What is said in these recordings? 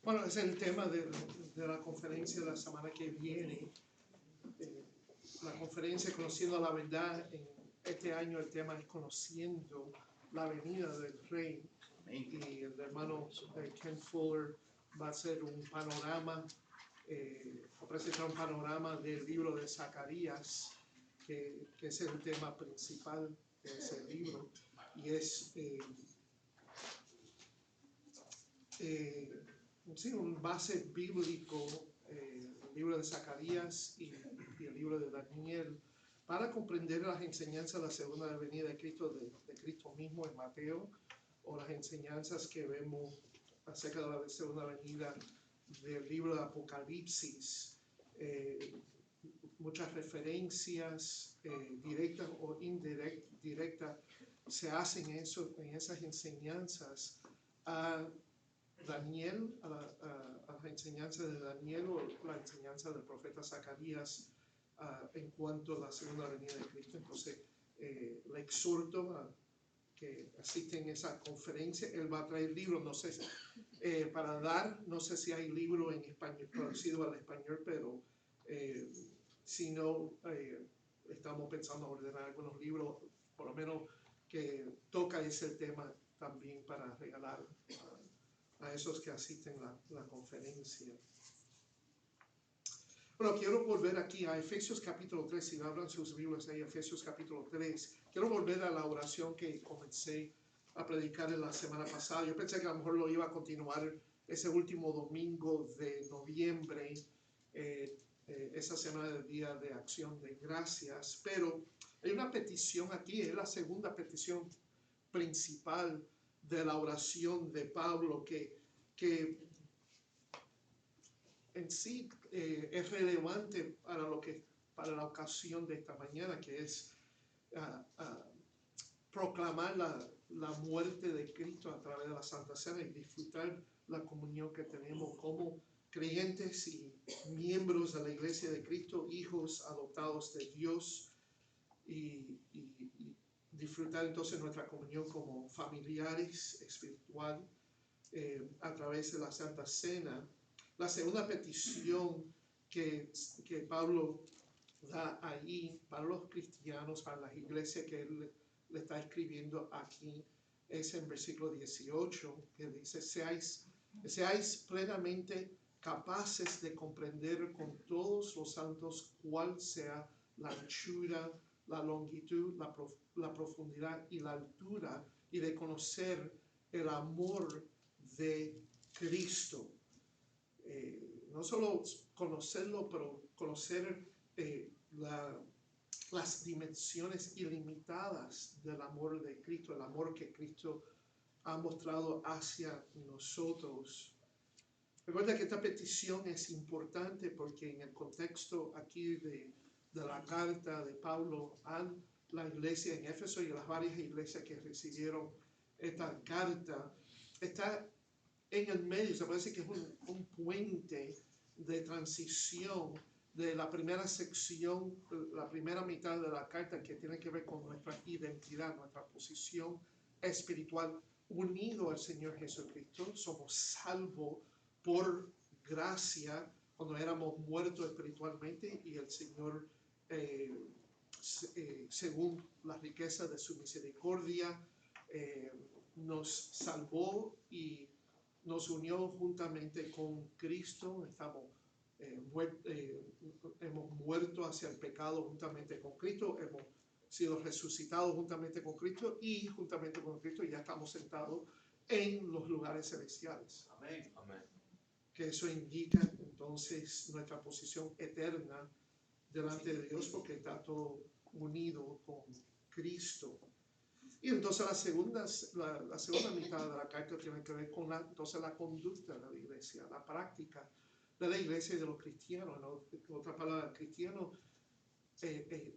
Bueno, ese es el tema de la conferencia de la semana que viene. La conferencia Conociendo la Verdad, en este año el tema es Conociendo la Venida del Rey. Y el hermano Ken Fuller va a hacer un panorama, va a presentar un panorama del libro de Zacarías, que es el tema principal de ese libro. Y es sí, un base bíblico, el libro de Zacarías y el libro de Daniel, para comprender las enseñanzas de la segunda venida de Cristo, de Cristo mismo en Mateo, o las enseñanzas que vemos acerca de la segunda venida del libro de Apocalipsis. Muchas referencias directas o indirectas se hacen en esas enseñanzas a Daniel, a las enseñanzas de Daniel o la enseñanza del profeta Zacarías en cuanto a la segunda venida de Cristo. Entonces, le exhorto a que asisten a esa conferencia. Él va a traer libros, no sé, para dar, no sé si hay libro en español, traducido al español, pero si no, estamos pensando en ordenar algunos libros, por lo menos que toca ese tema también para regalar a esos que asisten a la conferencia. Bueno, quiero volver aquí a Efesios capítulo 3, si abran sus Biblias ahí, Efesios capítulo 3. Quiero volver a la oración que comencé a predicar en la semana pasada. Yo pensé que a lo mejor lo iba a continuar ese último domingo de noviembre, esa semana del Día de Acción de Gracias, pero hay una petición aquí, es la segunda petición principal de la oración de Pablo que en sí es relevante para la ocasión de esta mañana, que es proclamar la muerte de Cristo a través de la Santa Cena y disfrutar la comunión que tenemos como creyentes y miembros de la Iglesia de Cristo, hijos adoptados de Dios, y disfrutar entonces nuestra comunión como familiares espiritual a través de la Santa Cena. La segunda petición que Pablo da ahí para los cristianos, para las iglesias que él le está escribiendo aquí, es en versículo 18, que dice: seáis plenamente capaces de comprender con todos los santos cuál sea la anchura, la longitud, la profundidad y la altura, y de conocer el amor de Cristo. No solo conocerlo, pero conocer las dimensiones ilimitadas del amor de Cristo, el amor que Cristo ha mostrado hacia nosotros. Recuerda que esta petición es importante porque en el contexto aquí de la carta de Pablo a la iglesia en Éfeso y a las varias iglesias que recibieron esta carta, está en el medio, se puede decir que es un puente de transición de la primera sección, la primera mitad de la carta, que tiene que ver con nuestra identidad, nuestra posición espiritual unido al Señor Jesucristo. Somos salvos por gracia cuando éramos muertos espiritualmente, y el Señor, según las riquezas de su misericordia, nos salvó y nos unió juntamente con Cristo. Hemos muerto hacia el pecado juntamente con Cristo, hemos sido resucitados juntamente con Cristo, y juntamente con Cristo ya estamos sentados en los lugares celestiales. Amén. Amén. Que eso indica entonces nuestra posición eterna delante de Dios, porque está todo unido con Cristo. Y entonces la segunda mitad de la carta tiene que ver con entonces la conducta de la iglesia, la práctica de la iglesia y de los cristianos, ¿no? En otras palabras, cristianos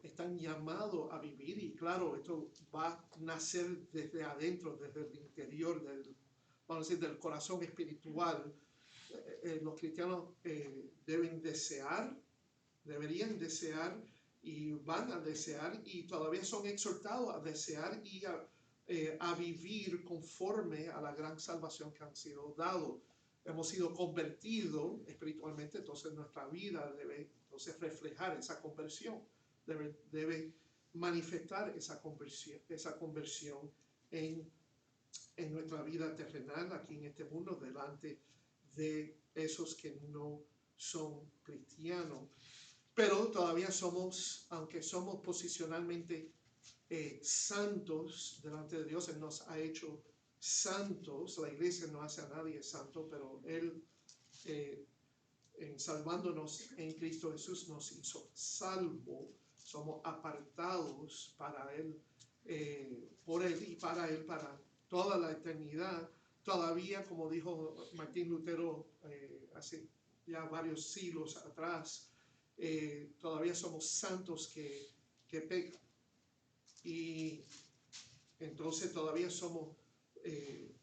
están llamados a vivir, y claro, esto va a nacer desde adentro, desde el interior, vamos a decir, del corazón espiritual. Los cristianos deberían desear y van a desear, y todavía son exhortados a desear y a vivir conforme a la gran salvación que han sido dados. hemos sido convertidos espiritualmente, entonces nuestra vida debe entonces reflejar esa conversión, debe manifestar esa conversión en nuestra vida terrenal aquí en este mundo delante de esos que no son cristianos. Pero todavía somos, aunque somos posicionalmente santos delante de Dios, Él nos ha hecho santos. La iglesia no hace a nadie santo, pero Él, en salvándonos en Cristo Jesús, nos hizo salvo. Somos apartados para Él, por Él y para Él, para toda la eternidad. Todavía, como dijo Martín Lutero hace ya varios siglos atrás, todavía somos santos que pecan. Y entonces todavía somos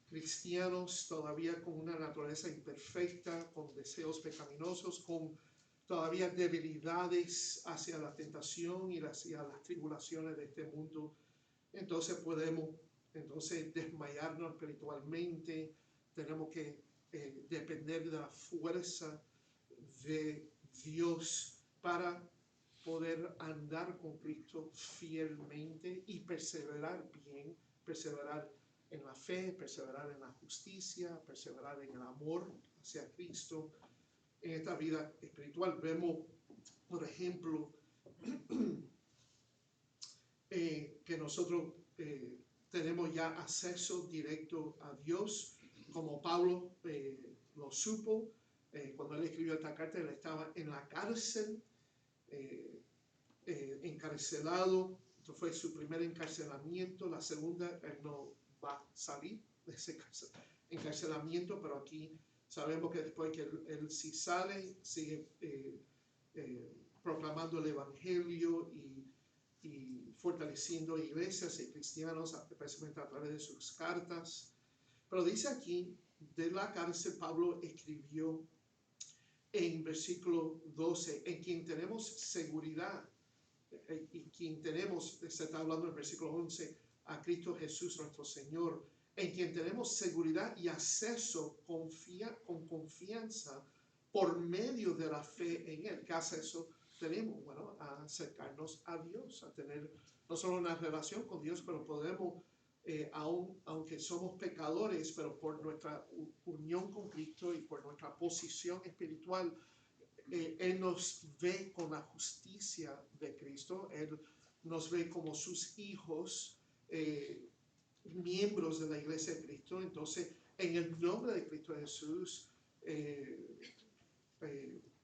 cristianos, todavía con una naturaleza imperfecta, con deseos pecaminosos, con todavía debilidades hacia la tentación y hacia las tribulaciones de este mundo. Entonces podemos desmayarnos espiritualmente, tenemos que depender de la fuerza de Dios para poder andar con Cristo fielmente y perseverar bien, perseverar en la fe, perseverar en la justicia, perseverar en el amor hacia Cristo. En esta vida espiritual vemos, por ejemplo, que nosotros tenemos ya acceso directo a Dios, como Pablo lo supo. Cuando él escribió esta carta, él estaba en la cárcel, encarcelado. Esto fue su primer encarcelamiento. La segunda, él no va a salir de ese encarcelamiento, pero aquí sabemos que después que él sí sale, sigue proclamando el evangelio y fortaleciendo iglesias y cristianos, especialmente a través de sus cartas. Pero dice aquí, de la cárcel Pablo escribió en versículo 12, en quien tenemos seguridad, y quien tenemos, se está hablando en el versículo 11, a Cristo Jesús nuestro Señor, en quien tenemos seguridad y acceso con confianza por medio de la fe en Él. ¿Qué acceso tenemos? Bueno, a acercarnos a Dios, a tener no solo una relación con Dios, pero podemos, aunque somos pecadores, pero por nuestra unión con Cristo y por nuestra posición espiritual, Él nos ve con la justicia de Cristo, Él nos ve como sus hijos, miembros de la iglesia de Cristo. Entonces, en el nombre de Cristo Jesús,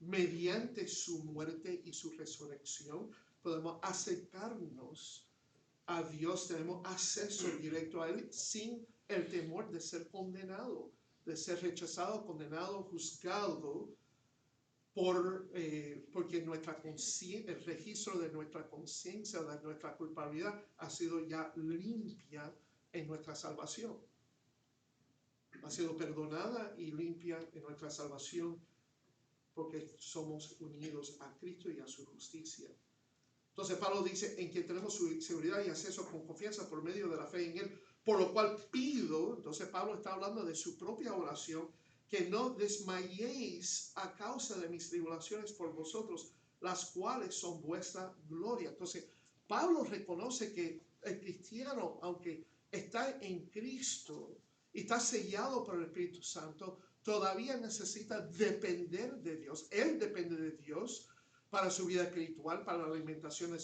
mediante su muerte y su resurrección, podemos acercarnos a Dios, tenemos acceso directo a Él sin el temor de ser condenado, de ser rechazado, condenado, juzgado, porque el registro de nuestra conciencia, de nuestra culpabilidad, ha sido ya limpia en nuestra salvación. Ha sido perdonada y limpia en nuestra salvación porque somos unidos a Cristo y a su justicia. Entonces Pablo dice, en que tenemos su seguridad y acceso con confianza por medio de la fe en Él, por lo cual pido, entonces Pablo está hablando de su propia oración, que no desmayéis a causa de mis tribulaciones por vosotros, las cuales son vuestra gloria. Entonces Pablo reconoce que el cristiano, aunque está en Cristo y está sellado por el Espíritu Santo, todavía necesita depender de Dios. Él depende de Dios para su vida espiritual, para la alimentación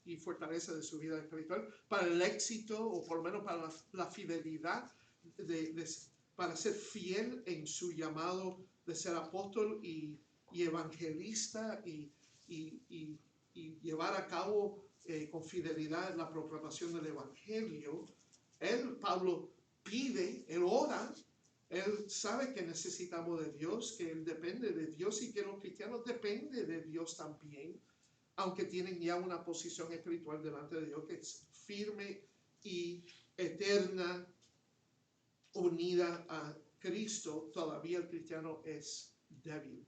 y fortaleza de su vida espiritual, para el éxito o por lo menos para la fidelidad, para ser fiel en su llamado de ser apóstol y evangelista y llevar a cabo con fidelidad la proclamación del evangelio. Pablo pide, él ora. Él sabe que necesitamos de Dios, que Él depende de Dios y que los cristianos dependen de Dios también, aunque tienen ya una posición espiritual delante de Dios que es firme y eterna, unida a Cristo. Todavía el cristiano es débil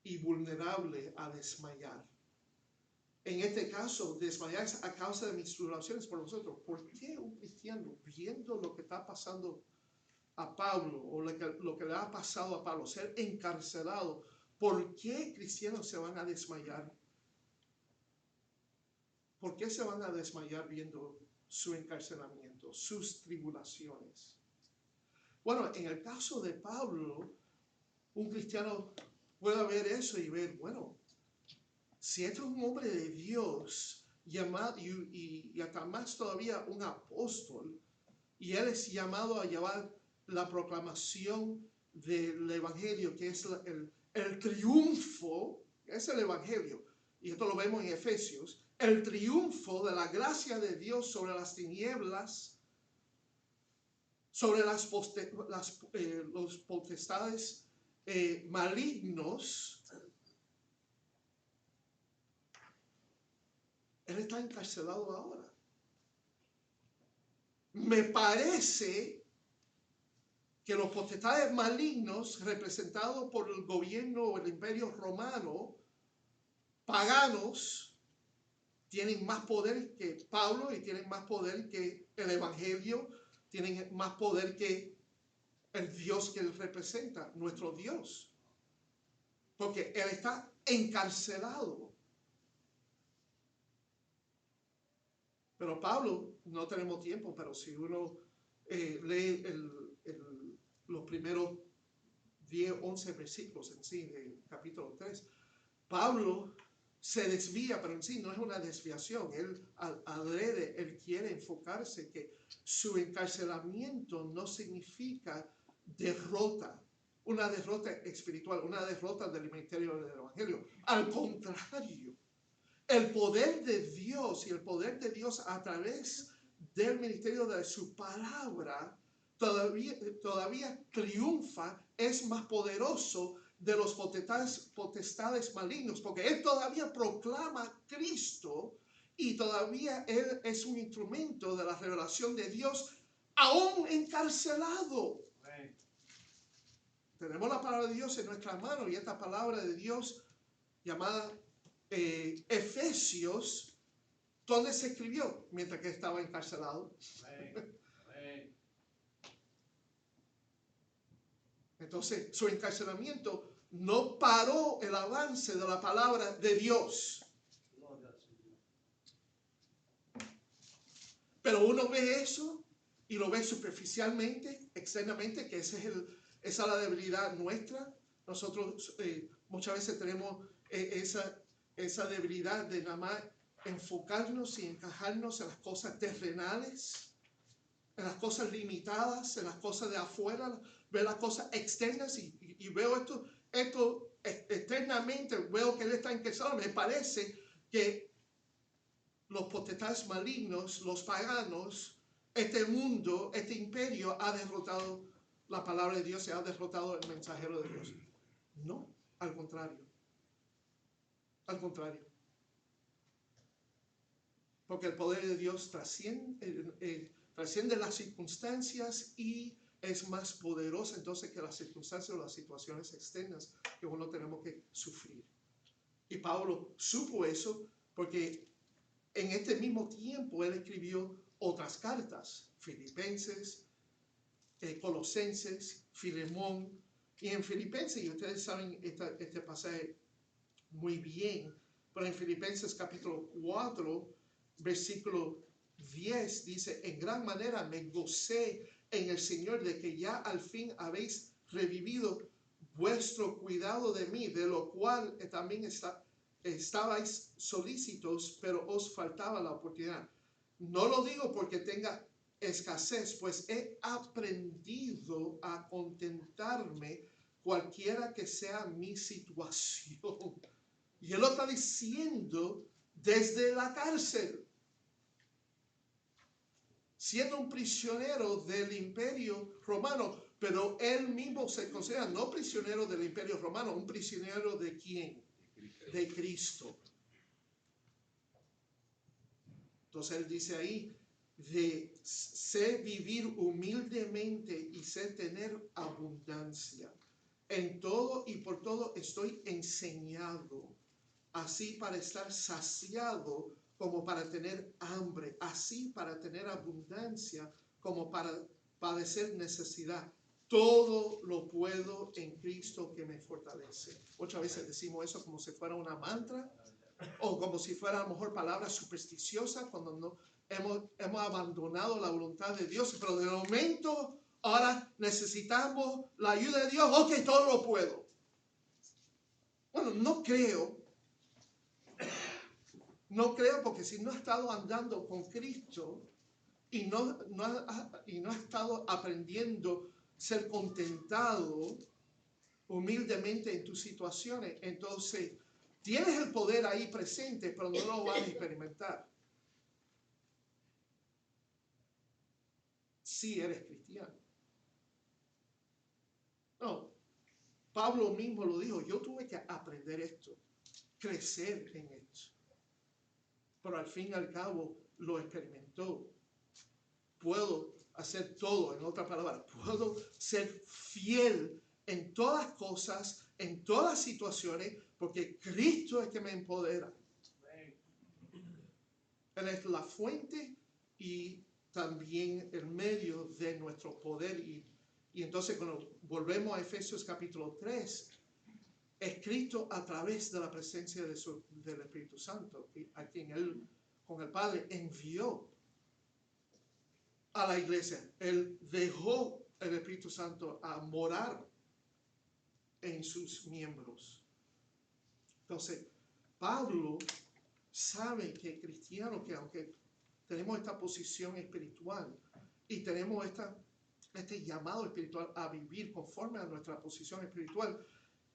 y vulnerable a desmayar. En este caso, desmayar es a causa de mis tribulaciones por vosotros. ¿Por qué un cristiano, viendo lo que está pasando a Pablo, o lo que le ha pasado a Pablo, ser encarcelado, ¿por qué cristianos se van a desmayar? ¿Por qué se van a desmayar viendo su encarcelamiento, sus tribulaciones? Bueno, en el caso de Pablo, un cristiano puede ver eso y ver, bueno, si este es un hombre de Dios, llamado, y hasta más todavía un apóstol, y él es llamado a llevar la proclamación del evangelio, que es el triunfo, es el evangelio, y esto lo vemos en Efesios, el triunfo de la gracia de Dios sobre las tinieblas, sobre los potestades malignos. Él está encarcelado ahora. Me parece que los potestades malignos representados por el gobierno o el imperio romano, paganos, tienen más poder que Pablo y tienen más poder que el evangelio, tienen más poder que el Dios que él representa, nuestro Dios. Porque él está encarcelado. Pero Pablo, no tenemos tiempo, pero si uno lee los primeros 10, 11 versículos en sí, del capítulo 3, Pablo se desvía, pero en sí no es una desviación. Él adrede, él quiere enfocarse que su encarcelamiento no significa derrota, una derrota espiritual, una derrota del ministerio del evangelio. Al contrario, el poder de Dios y el poder de Dios a través del ministerio de su palabra todavía triunfa, es más poderoso de los potestades malignos, porque él todavía proclama a Cristo y todavía él es un instrumento de la revelación de Dios, aún encarcelado. Right. Tenemos la palabra de Dios en nuestra mano y esta palabra de Dios llamada Efesios, ¿dónde se escribió? Mientras que estaba encarcelado. Right. Right. Entonces, su encarcelamiento no paró el avance de la palabra de Dios. Pero uno ve eso y lo ve superficialmente, externamente, que esa es la debilidad nuestra. Nosotros muchas veces tenemos esa debilidad de nada más enfocarnos y encajarnos en las cosas terrenales, en las cosas limitadas, en las cosas de afuera, ver las cosas externas y veo esto externamente, veo que él está encarcelado. Me parece que los potestades malignos, los paganos, este mundo, este imperio ha derrotado la palabra de Dios y ha derrotado el mensajero de Dios. No, al contrario. Al contrario. Porque el poder de Dios trasciende las circunstancias y es más poderosa entonces que las circunstancias o las situaciones externas que uno tenemos que sufrir. Y Pablo supo eso porque en este mismo tiempo él escribió otras cartas, Filipenses, Colosenses, Filemón, y en Filipenses, y ustedes saben este pasaje muy bien, pero en Filipenses capítulo 4, versículo 10 dice, en gran manera me gocé en el Señor de que ya al fin habéis revivido vuestro cuidado de mí, de lo cual también estabais solícitos, pero os faltaba la oportunidad. No lo digo porque tenga escasez, pues he aprendido a contentarme cualquiera que sea mi situación. Y él lo está diciendo desde la cárcel, siendo un prisionero del imperio romano, pero él mismo se considera no prisionero del imperio romano, un prisionero ¿de quién? De Cristo. Entonces él dice ahí, de sé vivir humildemente y sé tener abundancia. En todo y por todo estoy enseñado, así para estar saciado como para tener hambre, así para tener abundancia como para padecer necesidad. todo lo puedo en Cristo que me fortalece. Muchas veces decimos eso como si fuera una mantra o como si fuera a lo mejor palabras supersticiosas cuando no hemos abandonado la voluntad de Dios, pero de momento ahora necesitamos la ayuda de Dios. Ok, todo lo puedo. Bueno, no creo porque si no has estado andando con Cristo y no has estado aprendiendo a ser contentado humildemente en tus situaciones, entonces tienes el poder ahí presente, pero no lo vas a experimentar si eres cristiano. No, Pablo mismo lo dijo, yo tuve que aprender esto, crecer en esto, pero al fin y al cabo lo experimentó. Puedo hacer todo, en otras palabras, puedo ser fiel en todas cosas, en todas situaciones, porque Cristo es que me empodera. Él es la fuente y también el medio de nuestro poder. Y entonces cuando volvemos a Efesios capítulo 3, es Cristo a través de la presencia del Espíritu Santo, a quien Él con el Padre envió a la iglesia. Él dejó el Espíritu Santo a morar en sus miembros. Entonces, Pablo sabe que cristianos, que aunque tenemos esta posición espiritual y tenemos este llamado espiritual a vivir conforme a nuestra posición espiritual,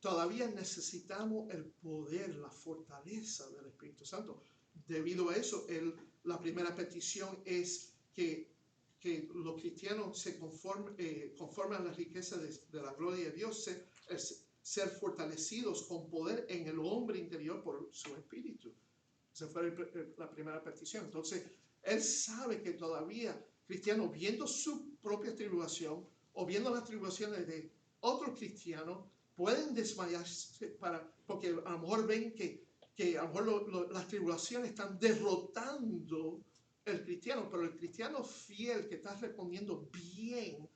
todavía necesitamos el poder, la fortaleza del Espíritu Santo. Debido a eso, la primera petición es que los cristianos se conformen a la riqueza de la gloria de Dios, ser fortalecidos con poder en el hombre interior por su espíritu. Esa fue la primera petición. Entonces, él sabe que todavía cristianos, viendo su propia tribulación o viendo las tribulaciones de otros cristianos, pueden desmayarse porque a lo mejor ven que a lo mejor las tribulaciones están derrotando el cristiano, pero el cristiano fiel que está respondiendo bien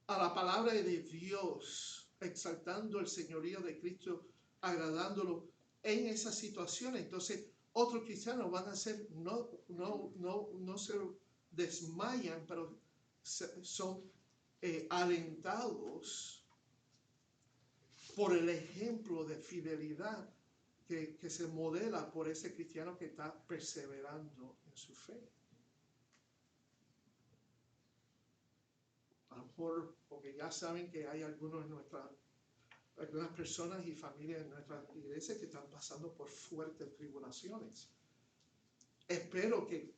a la palabra de Dios, exaltando el señorío de Cristo, agradándolo en esas situaciones, entonces otros cristianos van a ser, no se desmayan, pero son alentados por el ejemplo de fidelidad que se modela por ese cristiano que está perseverando en su fe. A lo mejor, porque ya saben que hay algunas personas y familias en nuestra iglesia que están pasando por fuertes tribulaciones. Espero que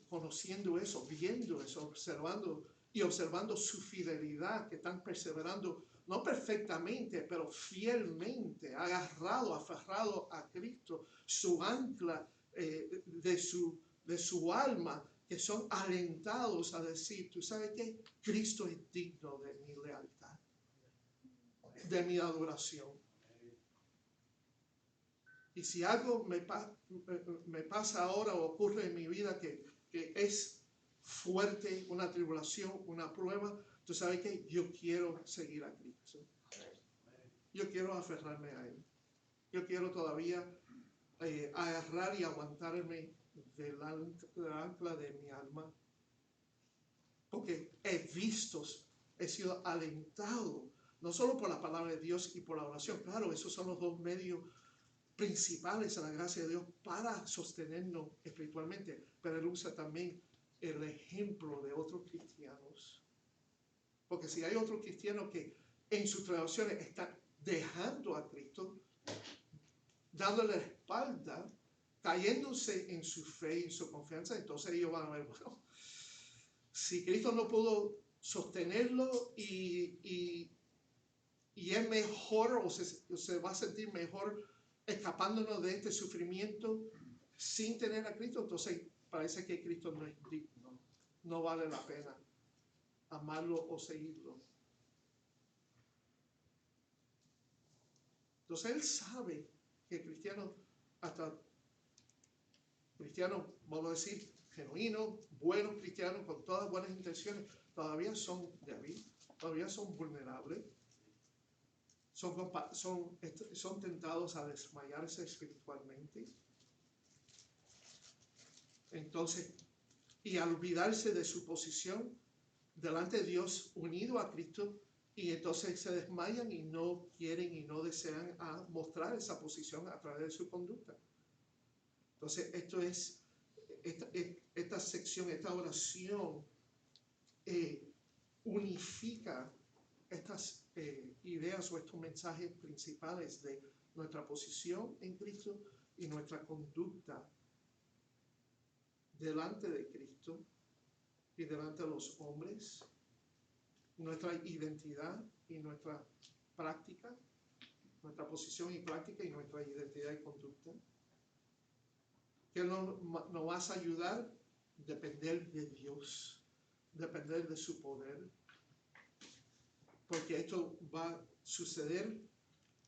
conociendo eso, viendo eso, observando su fidelidad, que están perseverando, no perfectamente, pero fielmente, aferrado a Cristo, su ancla de su alma, que son alentados a decir, ¿tú sabes qué? Cristo es digno de mi lealtad, de mi adoración. Y si algo me pasa ahora o ocurre en mi vida que es fuerte, una tribulación, una prueba, tú sabes que yo quiero seguir a Cristo. Yo quiero aferrarme a Él. Yo quiero todavía agarrar y aguantarme del ancla de mi alma. Porque he sido alentado, no solo por la palabra de Dios y por la oración. Claro, esos son los dos medios principales a la gracia de Dios para sostenernos espiritualmente. Pero Él usa también el ejemplo de otros cristianos. Porque si hay otros cristianos que en sus traducciones están dejando a Cristo, dándole la espalda, cayéndose en su fe y en su confianza, entonces ellos van a ver, bueno, si Cristo no pudo sostenerlo y es mejor o se va a sentir mejor escapándonos de este sufrimiento sin tener a Cristo, entonces parece que Cristo no es digno, no vale la pena amarlo o seguirlo. Entonces él sabe que cristianos, vamos a decir, genuinos, buenos cristianos, con todas buenas intenciones, todavía son débiles, todavía son vulnerables, son tentados a desmayarse espiritualmente. Entonces, y al olvidarse de su posición delante de Dios, unido a Cristo, y entonces se desmayan y no quieren y no desean mostrar esa posición a través de su conducta. Entonces, esta sección, esta oración unifica estas ideas o estos mensajes principales de nuestra posición en Cristo y nuestra conducta delante de Cristo y delante de los hombres, nuestra identidad y nuestra práctica, nuestra posición y práctica y nuestra identidad y conducta. Que nos vas a ayudar a depender de Dios, depender de su poder, porque esto va a suceder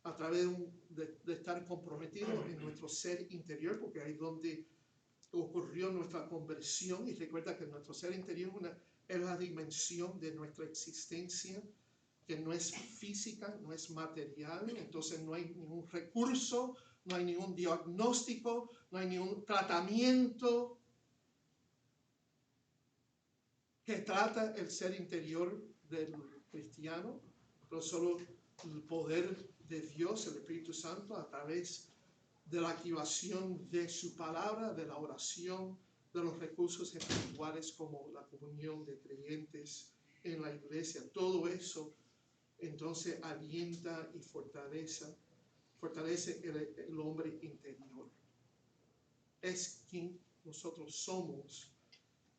a través de estar comprometidos en nuestro ser interior, porque ahí es donde ocurrió nuestra conversión. Y recuerda que nuestro ser interior es la dimensión de nuestra existencia, que no es física, no es material. Entonces no hay ningún recurso, no hay ningún diagnóstico, no hay ningún tratamiento que trata el ser interior del cristiano, pero solo el poder de Dios, el Espíritu Santo, a través de la activación de su palabra, de la oración, de los recursos espirituales como la comunión de creyentes en la iglesia. Todo eso entonces alienta y fortalece el hombre interior. Es quien nosotros somos,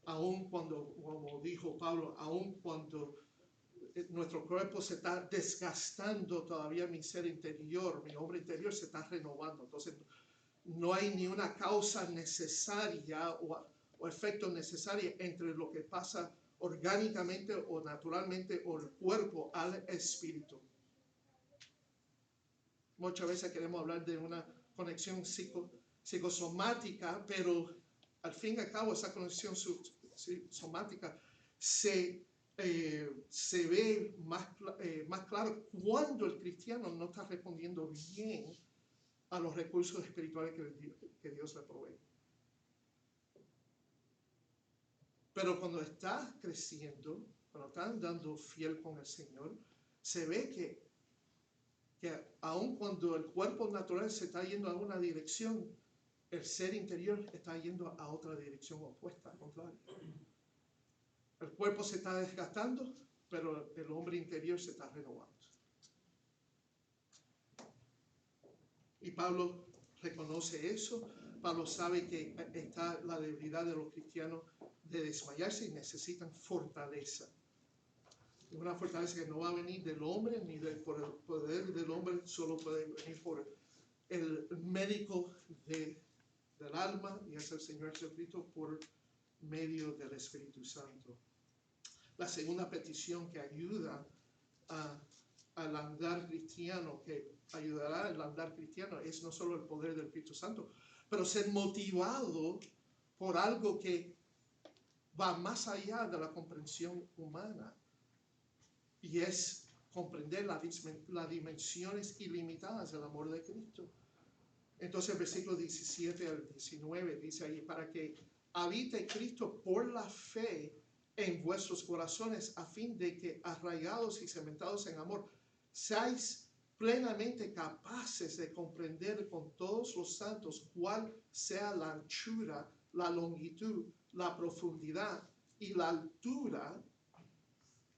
aun cuando, como dijo Pablo, aun cuando nuestro cuerpo se está desgastando, todavía mi ser interior, mi hombre interior se está renovando. Entonces, no hay ni una causa necesaria o efecto necesario entre lo que pasa orgánicamente o naturalmente o el cuerpo al espíritu. Muchas veces queremos hablar de una conexión psicosomática, pero al fin y al cabo esa conexión somática se ve más claro cuando el cristiano no está respondiendo bien a los recursos espirituales que Dios le provee. Pero cuando está creciendo, cuando está andando fiel con el Señor, se ve que aun cuando el cuerpo natural se está yendo a una dirección, el ser interior está yendo a otra dirección opuesta, al contrario. El cuerpo se está desgastando, pero el hombre interior se está renovando. Y Pablo reconoce eso. Pablo sabe que está la debilidad de los cristianos de desmayarse y necesitan fortaleza. Una fortaleza que no va a venir del hombre ni por el poder del hombre, solo puede venir por el médico del alma, y es el Señor Jesucristo, por medio del Espíritu Santo. La segunda petición que ayuda al andar cristiano, que ayudará al andar cristiano, es no solo el poder del Espíritu Santo, pero ser motivado por algo que va más allá de la comprensión humana, y es comprender las dimensiones ilimitadas del amor de Cristo. Entonces el versículo 17 al 19 dice ahí: para que habite Cristo por la fe en vuestros corazones, a fin de que, arraigados y cementados en amor, seáis plenamente capaces de comprender con todos los santos cuál sea la anchura, la longitud, la profundidad y la altura,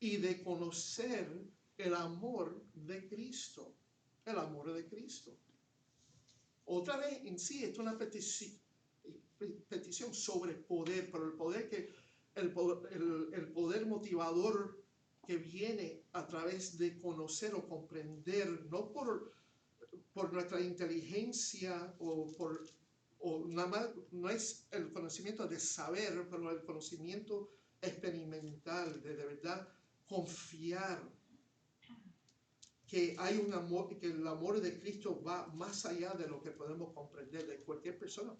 y de conocer el amor de Cristo. El amor de Cristo. Otra vez en sí, esto es una petición sobre poder, pero el poder el poder motivador que viene a través de conocer o comprender, no por nuestra inteligencia o nada más, no es el conocimiento de saber, pero el conocimiento experimental, de verdad confiar que hay un amor, que el amor de Cristo va más allá de lo que podemos comprender, de cualquier persona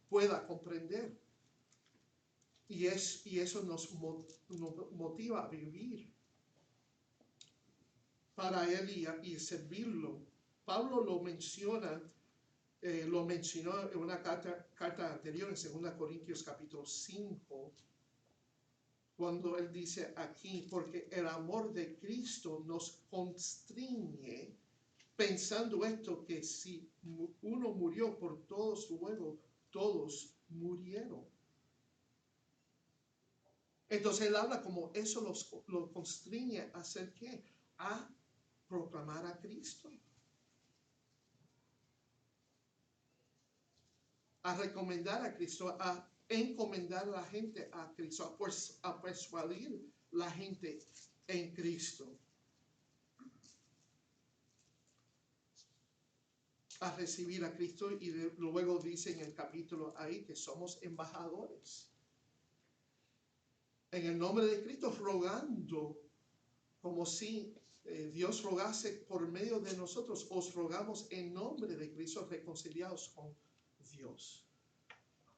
pueda comprender. Y eso nos motiva a vivir para Él y servirlo. Pablo lo mencionó en una carta anterior, en 2 Corintios capítulo 5, cuando él dice aquí, porque el amor de Cristo nos constriñe, pensando esto, que si uno murió por todos, luego todos murieron. Entonces él habla como eso lo constriñe a hacer ¿qué? A proclamar a Cristo. A recomendar a Cristo, a encomendar a la gente a Cristo, a persuadir la gente en Cristo. A recibir a Cristo, y luego dice en el capítulo ahí que somos embajadores. En el nombre de Cristo, rogando, como si Dios rogase por medio de nosotros, os rogamos en nombre de Cristo, reconciliados con Dios.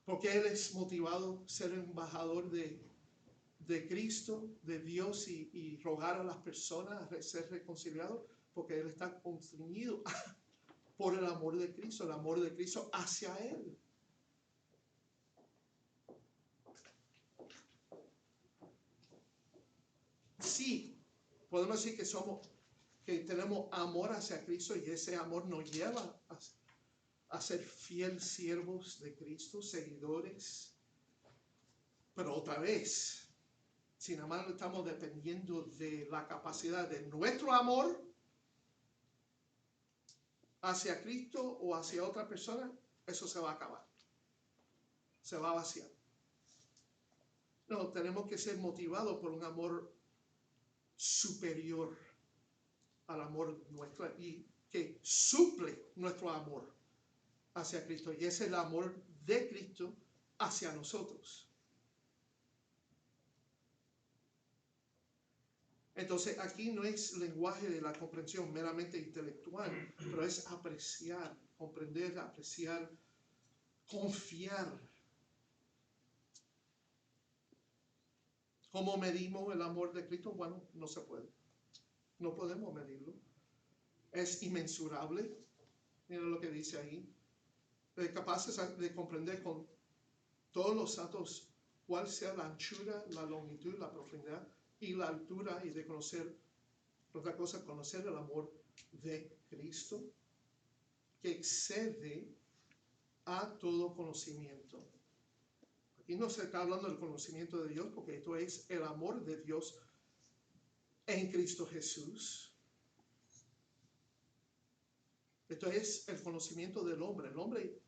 Porque Él es motivado a ser embajador de Cristo, de Dios, y rogar a las personas a ser reconciliados, porque Él está constreñido por el amor de Cristo hacia Él. Sí, podemos decir que tenemos amor hacia Cristo, y ese amor nos lleva a ser fieles siervos de Cristo, seguidores. Pero otra vez, si nada más estamos dependiendo de la capacidad de nuestro amor hacia Cristo o hacia otra persona, eso se va a acabar. Se va a vaciar. No, tenemos que ser motivados por un amor superior al amor nuestro, y que suple nuestro amor hacia Cristo. Y es el amor de Cristo hacia nosotros. Entonces aquí no es lenguaje de la comprensión meramente intelectual, pero es apreciar, comprender, apreciar, confiar. ¿Cómo medimos el amor de Cristo? Bueno, no se puede. No podemos medirlo. Es inmensurable. Miren lo que dice ahí. Capaces de comprender con todos los datos cuál sea la anchura, la longitud, la profundidad y la altura, y de conocer, otra cosa, conocer el amor de Cristo, que excede a todo conocimiento. Aquí no se está hablando del conocimiento de Dios, porque esto es el amor de Dios en Cristo Jesús. Esto es el conocimiento del hombre. El hombre,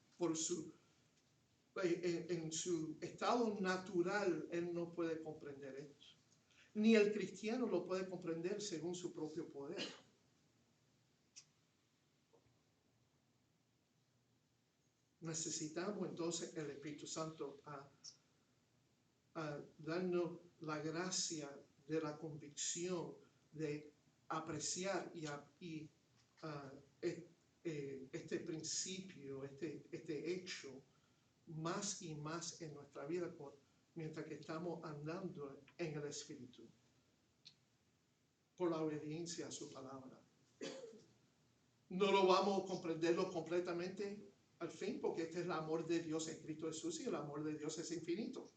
en su estado natural, él no puede comprender esto. Ni el cristiano lo puede comprender según su propio poder. Necesitamos entonces el Espíritu Santo a darnos la gracia de la convicción, de apreciar este principio, este hecho, más y más en nuestra vida mientras que estamos andando en el Espíritu, por la obediencia a su palabra. No lo vamos a comprenderlo completamente al fin, porque este es el amor de Dios en Cristo Jesús, y el amor de Dios es infinito.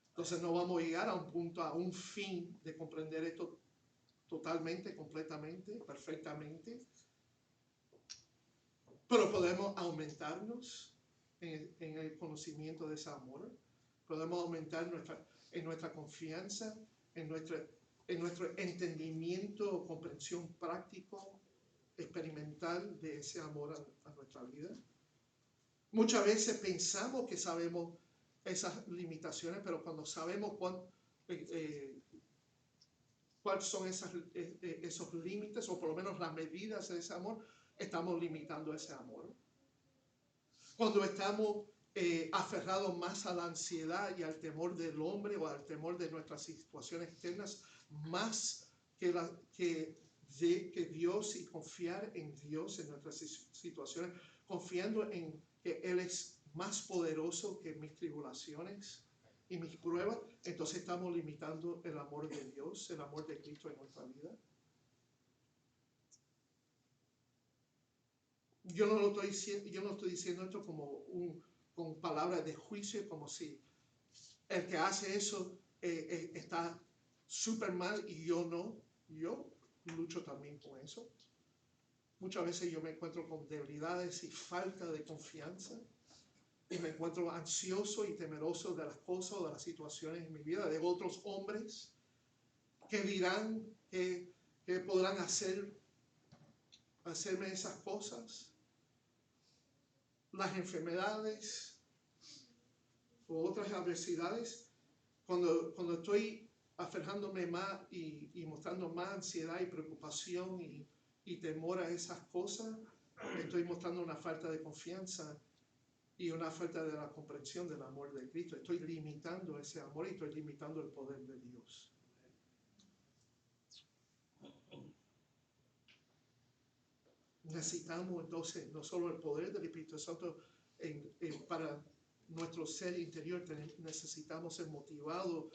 Entonces no vamos a llegar a un punto, a un fin de comprender esto totalmente, completamente, perfectamente. Pero podemos aumentarnos en el conocimiento de ese amor. Podemos aumentar en nuestra confianza, en nuestro entendimiento o comprensión práctico, experimental de ese amor a nuestra vida. Muchas veces pensamos que sabemos esas limitaciones, pero cuando sabemos cuáles son esos límites, o por lo menos las medidas de ese amor, estamos limitando ese amor. Cuando estamos aferrados más a la ansiedad y al temor del hombre, o al temor de nuestras situaciones externas, más que Dios, y confiar en Dios en nuestras situaciones, confiando en que Él es más poderoso que mis tribulaciones, y mis pruebas, entonces estamos limitando el amor de Dios, el amor de Cristo en nuestra vida. Yo no estoy diciendo esto como con palabras de juicio, como si el que hace eso está súper mal y yo no. Yo lucho también con eso. Muchas veces yo me encuentro con debilidades y falta de confianza y me encuentro ansioso y temeroso de las cosas o de las situaciones en mi vida, de otros hombres que dirán que podrán hacerme esas cosas, las enfermedades o otras adversidades. Cuando estoy aferrándome más y mostrando más ansiedad y preocupación y temor a esas cosas, estoy mostrando una falta de confianza y una falta de la comprensión del amor de Cristo. Estoy limitando ese amor y estoy limitando el poder de Dios. Necesitamos entonces no solo el poder del Espíritu Santo para nuestro ser interior, necesitamos ser motivados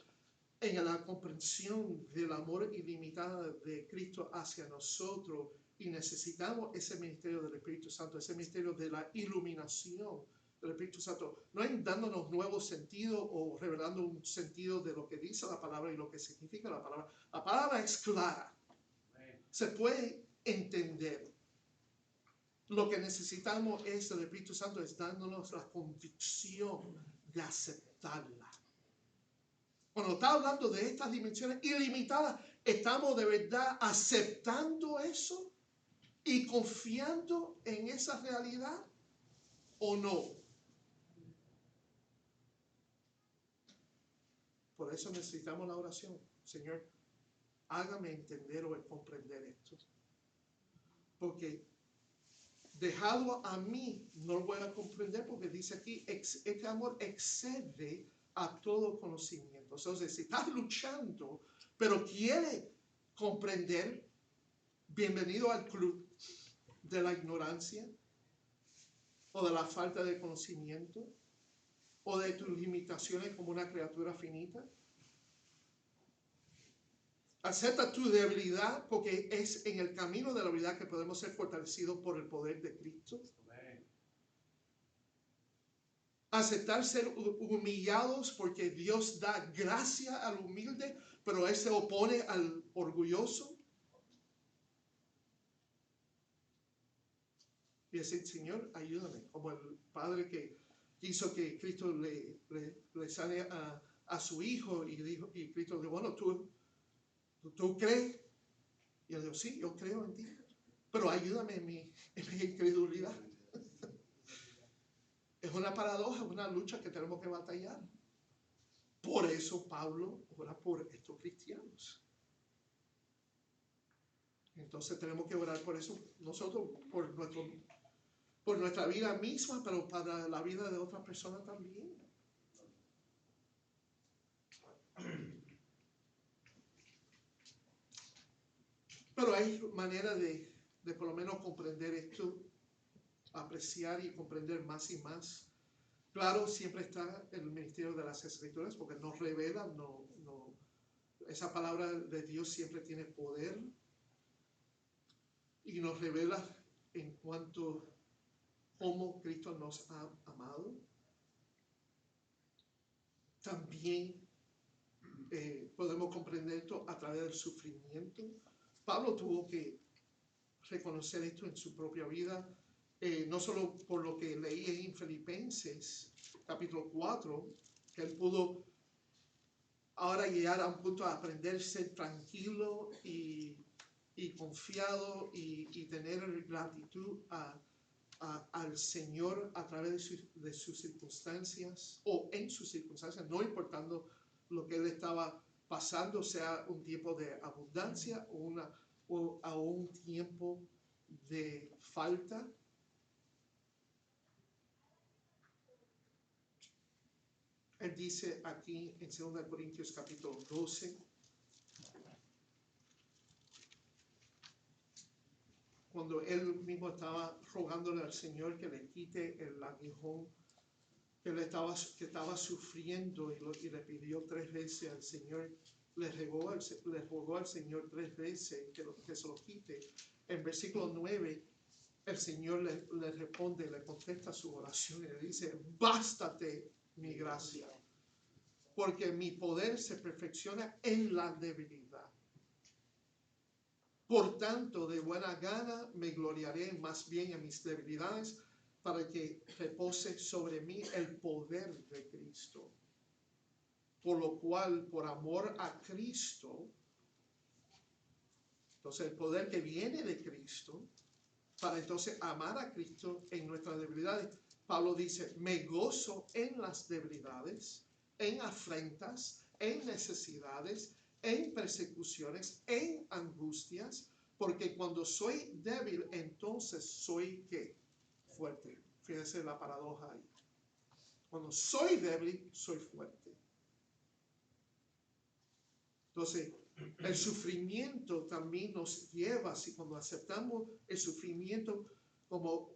en la comprensión del amor ilimitado de Cristo hacia nosotros, y necesitamos ese ministerio del Espíritu Santo, ese ministerio de la iluminación del Espíritu Santo, no es dándonos nuevos sentidos o revelando un sentido de lo que dice la palabra y lo que significa la palabra. La palabra es clara, se puede entender. Lo que necesitamos es el Espíritu Santo, es dándonos la convicción de aceptarla. Cuando está hablando de estas dimensiones ilimitadas, ¿estamos de verdad aceptando eso y confiando en esa realidad o no? Por eso necesitamos la oración. Señor, hágame entender o comprender esto. Porque dejado a mí, no lo voy a comprender, porque dice aquí, este amor excede a todo conocimiento. Entonces, si estás luchando, pero quieres comprender, bienvenido al club de la ignorancia, o de la falta de conocimiento, o de tus limitaciones como una criatura finita. Acepta tu debilidad, porque es en el camino de la debilidad que podemos ser fortalecidos por el poder de Cristo. Amén. Aceptar ser humillados, porque Dios da gracia al humilde, pero Él se opone al orgulloso. Y decir, Señor, ayúdame, como el padre que quiso que Cristo le sane a su hijo, y Cristo dijo, bueno, ¿Tú crees? Y yo digo, sí, yo creo en ti, pero ayúdame en mi incredulidad. Es una paradoja, una lucha que tenemos que batallar. Por eso Pablo ora por estos cristianos. Entonces tenemos que orar por eso, nosotros, por nuestra vida misma, pero para la vida de otras personas también. Pero hay manera de por lo menos comprender esto, apreciar y comprender más y más. Claro, siempre está el ministerio de las Escrituras, porque nos revela, esa palabra de Dios siempre tiene poder y nos revela en cuanto cómo Cristo nos ha amado. También podemos comprender esto a través del sufrimiento. Pablo tuvo que reconocer esto en su propia vida, no solo por lo que leí en Filipenses capítulo 4, que él pudo ahora llegar a un punto de aprender a ser tranquilo y confiado y tener gratitud al Señor a través de sus circunstancias, o en sus circunstancias, no importando lo que él estaba pasando, sea un tiempo de abundancia o a un tiempo de falta. Él dice aquí en 2 Corintios capítulo 12, cuando él mismo estaba rogándole al Señor que le quite el aguijón que estaba sufriendo y le pidió 3 veces al Señor, le rogó al Señor 3 veces que se lo quite. En versículo 9, el Señor le responde, le contesta su oración y le dice, bástate mi gracia, porque mi poder se perfecciona en la debilidad. Por tanto, de buena gana me gloriaré más bien en mis debilidades, para que repose sobre mí el poder de Cristo. Por lo cual, por amor a Cristo, entonces el poder que viene de Cristo, para entonces amar a Cristo en nuestras debilidades. Pablo dice, me gozo en las debilidades, en afrentas, en necesidades, en persecuciones, en angustias, porque cuando soy débil, entonces soy ¿qué? Fuerte. Fíjense la paradoja ahí. Cuando soy débil, soy fuerte. Entonces, el sufrimiento también nos lleva, si cuando aceptamos el sufrimiento como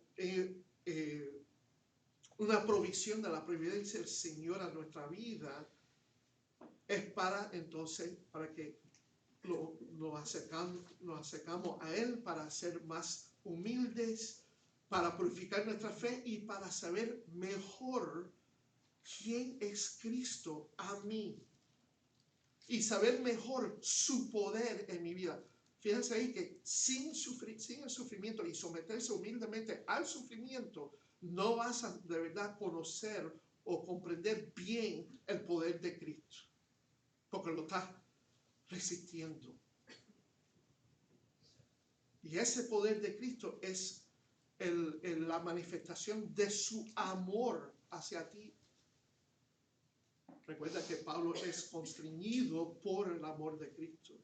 una provisión de la providencia del Señor a nuestra vida, es para entonces, para que nos acercamos a Él, para ser más humildes, para purificar nuestra fe y para saber mejor quién es Cristo a mí. Y saber mejor su poder en mi vida. Fíjense ahí que sin el sufrimiento y someterse humildemente al sufrimiento, no vas a de verdad conocer o comprender bien el poder de Cristo. Porque lo estás resistiendo. Y ese poder de Cristo es la manifestación de su amor hacia ti. Recuerda que Pablo es constreñido por el amor de Cristo.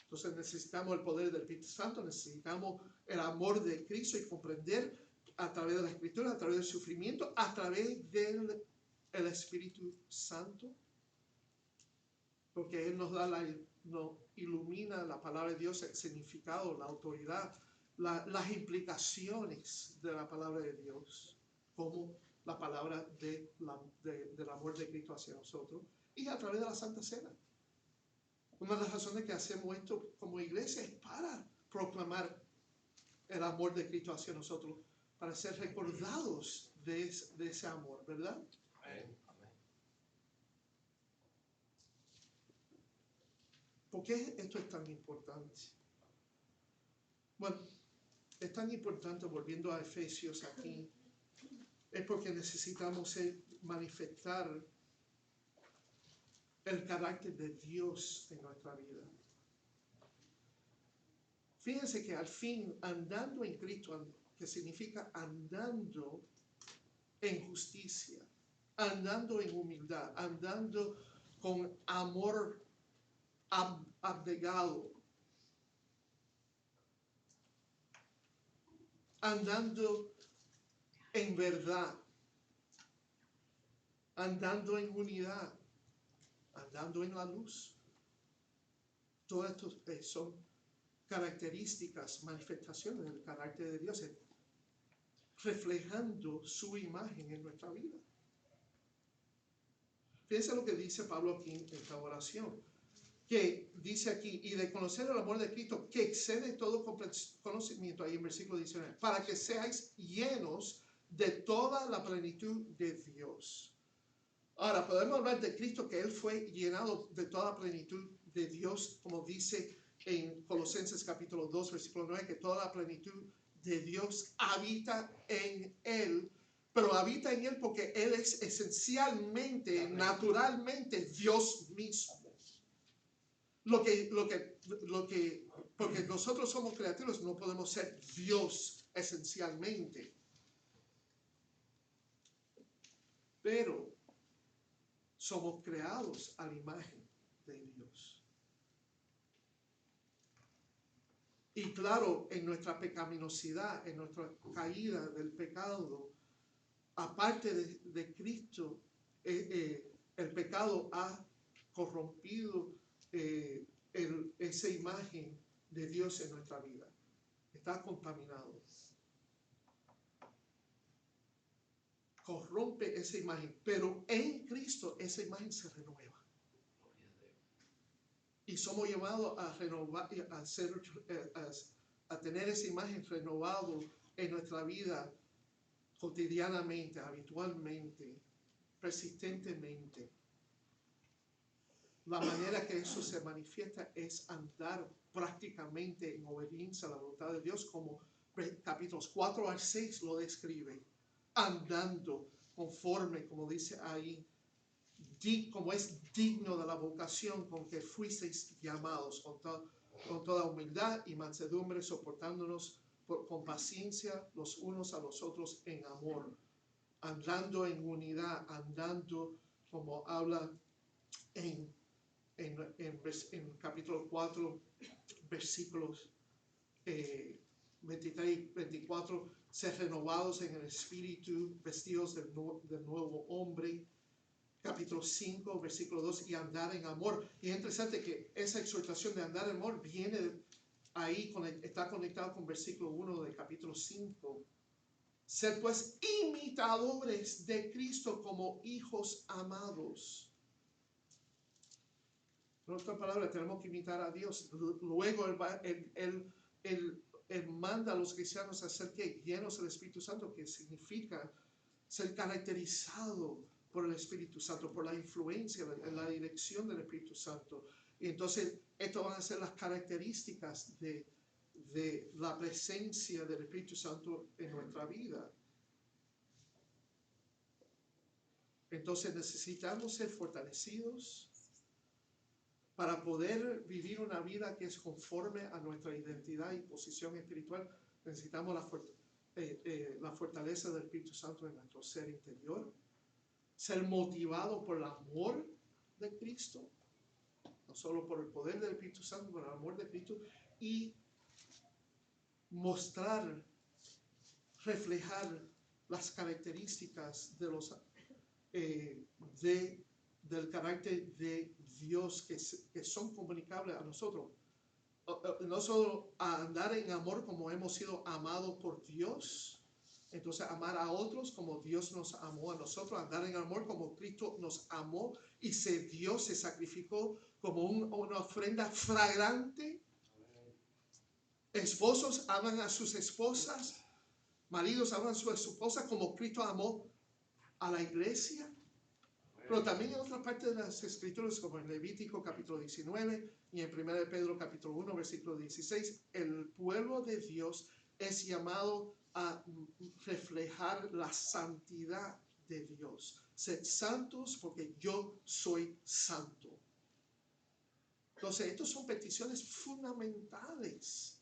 Entonces necesitamos el poder del Espíritu Santo, necesitamos el amor de Cristo y comprender a través de la Escritura, a través del sufrimiento, a través del Espíritu Santo. Porque Él nos ilumina la palabra de Dios, el significado, la autoridad, las implicaciones de la palabra de Dios, como la palabra del amor de Cristo hacia nosotros, y a través de la Santa Cena. Una de las razones que hacemos esto como iglesia es para proclamar el amor de Cristo hacia nosotros, para ser recordados de ese amor, ¿verdad? Amén. ¿Por qué esto es tan importante? Bueno, es tan importante, volviendo a Efesios aquí, es porque necesitamos manifestar el carácter de Dios en nuestra vida. Fíjense que al fin, andando en Cristo, que significa andando en justicia, andando en humildad, andando con amor abnegado, andando en verdad, andando en unidad, andando en la luz. Todas estas son características, manifestaciones del carácter de Dios, reflejando su imagen en nuestra vida. Fíjense lo que dice Pablo aquí en esta oración, que dice aquí, y de conocer el amor de Cristo, que excede todo conocimiento, ahí en versículo 19, para que seáis llenos de toda la plenitud de Dios. Ahora, podemos hablar de Cristo, que Él fue llenado de toda la plenitud de Dios, como dice en Colosenses capítulo 2, versículo 9, que toda la plenitud de Dios habita en Él, pero habita en Él porque Él es esencialmente, naturalmente Dios mismo. Porque nosotros somos creativos, no podemos ser Dios esencialmente. Pero somos creados a la imagen de Dios. Y claro, en nuestra pecaminosidad, en nuestra caída del pecado, aparte de Cristo, el pecado ha corrompido esa imagen de Dios en nuestra vida. Está contaminado. corrompe esa imagen, pero en Cristo esa imagen se renueva. Y somos llamados a renovar, a tener esa imagen renovada en nuestra vida cotidianamente, habitualmente, persistentemente. La manera que eso se manifiesta es andar prácticamente en obediencia a la voluntad de Dios, como capítulos 4 al 6 lo describe, andando conforme, como dice ahí, como es digno de la vocación con que fuisteis llamados, con toda humildad y mansedumbre, soportándonos con paciencia los unos a los otros en amor, andando en unidad, andando como habla en capítulo 4, versículos 23 y 24, ser renovados en el espíritu, vestidos del nuevo hombre. Capítulo 5, versículo 2, y andar en amor. Y es interesante que esa exhortación de andar en amor viene ahí, está conectado con versículo 1 del capítulo 5. Ser pues imitadores de Cristo como hijos amados. En otras palabras, tenemos que imitar a Dios. Luego Él manda a los cristianos a ser llenos del Espíritu Santo, que significa ser caracterizado por el Espíritu Santo, por la influencia, la dirección del Espíritu Santo. Y entonces, estas van a ser las características de la presencia del Espíritu Santo en nuestra vida. Entonces, necesitamos ser fortalecidos para poder vivir una vida que es conforme a nuestra identidad y posición espiritual. Necesitamos la fortaleza del Espíritu Santo en nuestro ser interior. Ser motivado por el amor de Cristo, no solo por el poder del Espíritu Santo, por el amor de Cristo, y mostrar, reflejar las características del carácter de Dios que son comunicables a nosotros. No solo a andar en amor como hemos sido amados por Dios, entonces amar a otros como Dios nos amó a nosotros, andar en amor como Cristo nos amó y se sacrificó como una ofrenda fragrante. Esposos aman a sus esposas, maridos aman a sus esposas como Cristo amó a la iglesia. Pero también en otra parte de las escrituras, como en Levítico capítulo 19 y en 1 Pedro capítulo 1 versículo 16, el pueblo de Dios es llamado a reflejar la santidad de Dios. Sed santos porque yo soy santo. Entonces, estas son peticiones fundamentales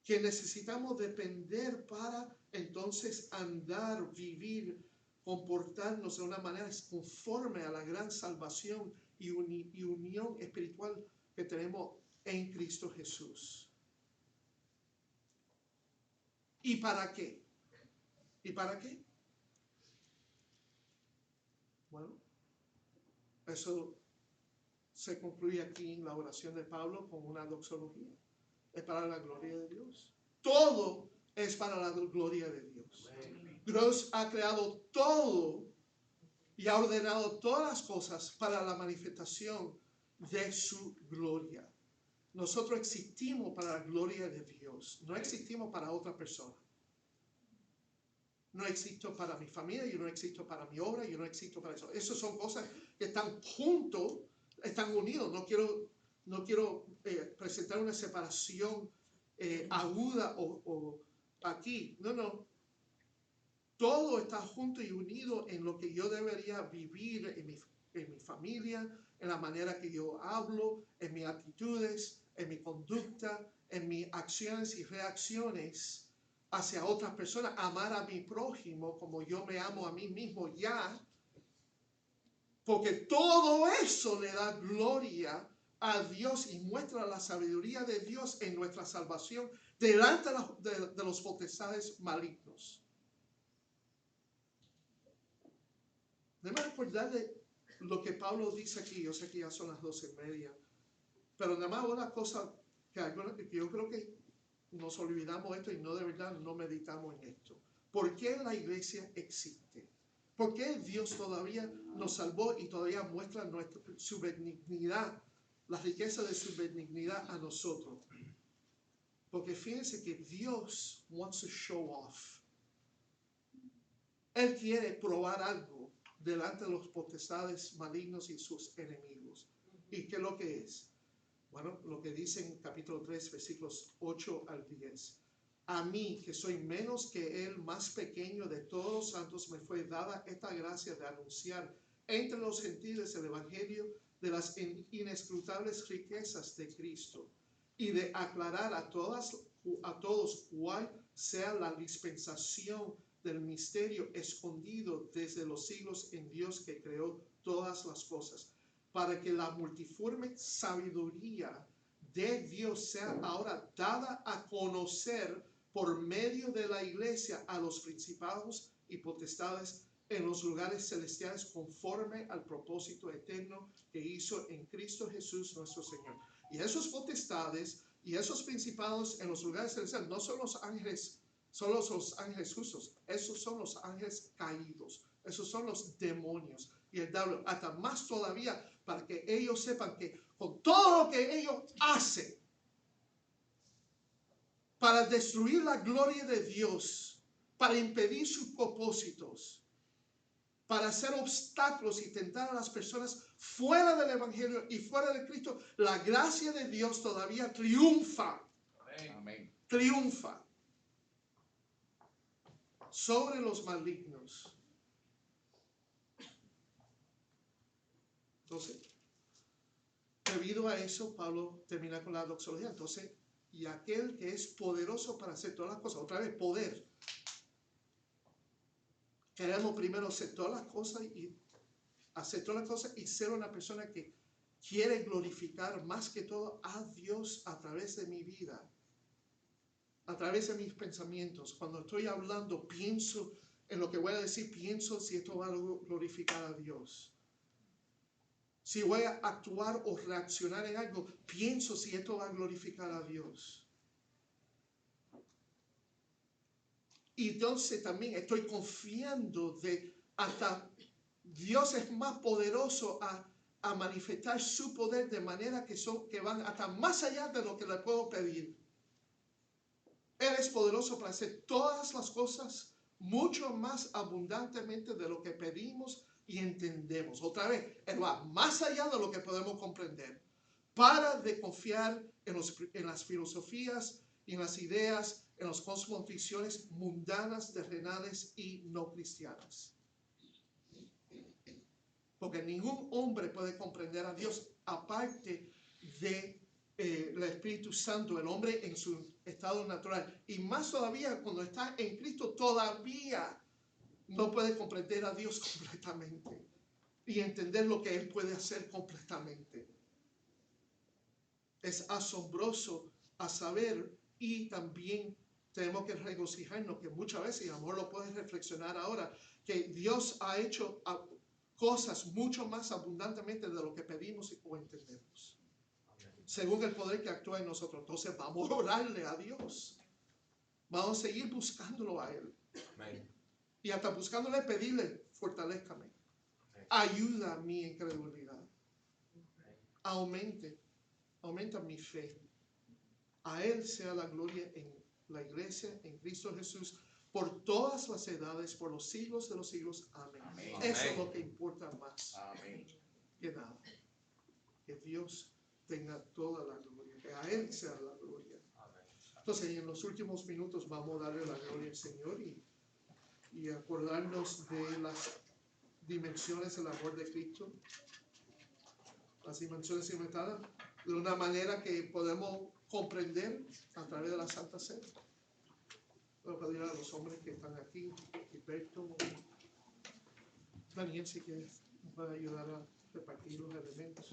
que necesitamos depender para entonces andar, vivir, comportarnos de una manera conforme a la gran salvación y unión espiritual que tenemos en Cristo Jesús. ¿Y para qué? ¿Y para qué? Bueno, eso se concluye aquí en la oración de Pablo con una doxología. Es para la gloria de Dios. Todo es para la gloria de Dios. Dios ha creado todo y ha ordenado todas las cosas para la manifestación de su gloria. Nosotros existimos para la gloria de Dios. No existimos para otra persona. No existo para mi familia, yo no existo para mi obra, yo no existo para eso. Esas son cosas que están juntos, están unidos. No quiero presentar una separación aguda o aquí. No. Todo está junto y unido en lo que yo debería vivir en mi familia, en la manera que yo hablo, en mis actitudes, en mi conducta, en mis acciones y reacciones hacia otras personas. Amar a mi prójimo como yo me amo a mí mismo ya. Porque todo eso le da gloria a Dios y muestra la sabiduría de Dios en nuestra salvación delante de los potestades malignos. Debemos recordarle lo que Pablo dice aquí. Yo sé que ya son las 12:30, pero nada más una cosa que yo creo que nos olvidamos esto y no de verdad no meditamos en esto. ¿Por qué la iglesia existe? ¿Por qué Dios todavía nos salvó y todavía muestra su benignidad, la riqueza de su benignidad a nosotros? Porque fíjense que Dios wants to show off. Él quiere probar algo delante de los potestades malignos y sus enemigos. ¿Y qué es lo que es? Bueno, lo que dice en capítulo 3, versículos 8 al 10. A mí, que soy menos que él, más pequeño de todos los santos, me fue dada esta gracia de anunciar entre los gentiles el evangelio de las inescrutables riquezas de Cristo y de aclarar a todos cuál sea la dispensación del misterio escondido desde los siglos en Dios que creó todas las cosas, para que la multiforme sabiduría de Dios sea ahora dada a conocer por medio de la iglesia a los principados y potestades en los lugares celestiales conforme al propósito eterno que hizo en Cristo Jesús nuestro Señor. Y esos potestades y esos principados en los lugares celestiales no son los ángeles, son los ángeles justos, esos son los ángeles caídos, esos son los demonios y el diablo, hasta más todavía para que ellos sepan que con todo lo que ellos hacen para destruir la gloria de Dios, para impedir sus propósitos, para hacer obstáculos y tentar a las personas fuera del evangelio y fuera de Cristo, la gracia de Dios todavía triunfa. Amén. Triunfa sobre los malignos. Entonces, debido a eso, Pablo termina con la doxología. Entonces, y aquel que es poderoso para hacer todas las cosas, otra vez, poder. Queremos primero hacer todas las cosas y ser una persona que quiere glorificar más que todo a Dios a través de mi vida, a través de mis pensamientos. Cuando estoy hablando, pienso en lo que voy a decir, pienso si esto va a glorificar a Dios. Si voy a actuar o reaccionar en algo, pienso si esto va a glorificar a Dios. Y entonces también estoy confiando de hasta Dios es más poderoso a manifestar su poder de manera que van hasta más allá de lo que le puedo pedir. Él es poderoso para hacer todas las cosas mucho más abundantemente de lo que pedimos y entendemos. Otra vez, Él va más allá de lo que podemos comprender. Para de confiar en las filosofías y en las ideas, en las cosmovisiones mundanas, terrenales y no cristianas. Porque ningún hombre puede comprender a Dios aparte de el Espíritu Santo, el hombre en su estado natural. Y más todavía cuando está en Cristo, todavía no puede comprender a Dios completamente y entender lo que Él puede hacer completamente. Es asombroso a saber, y también tenemos que regocijarnos que muchas veces, y a lo mejor lo puedes reflexionar ahora, que Dios ha hecho cosas mucho más abundantemente de lo que pedimos o entendemos, según el poder que actúa en nosotros. Entonces vamos a orarle a Dios, vamos a seguir buscándolo a Él. Amén. Y hasta buscándole, pedirle, fortalézcame, ayuda a mi incredulidad, aumenta mi fe. A Él sea la gloria en la iglesia, en Cristo Jesús, por todas las edades, por los siglos de los siglos. Amén. Amén. Eso es lo que importa más. Amén. Que nada. Que Dios tenga toda la gloria, que a Él sea la gloria. Amén. Entonces, en los últimos minutos vamos a darle la gloria al Señor y acordarnos de las dimensiones del amor de Cristo, las dimensiones ilimitadas, de una manera que podemos comprender a través de la Santa Cena. Voy a pedir a los hombres que están aquí, Gilberto, Daniel, si quieres, nos puede ayudar a repartir los elementos.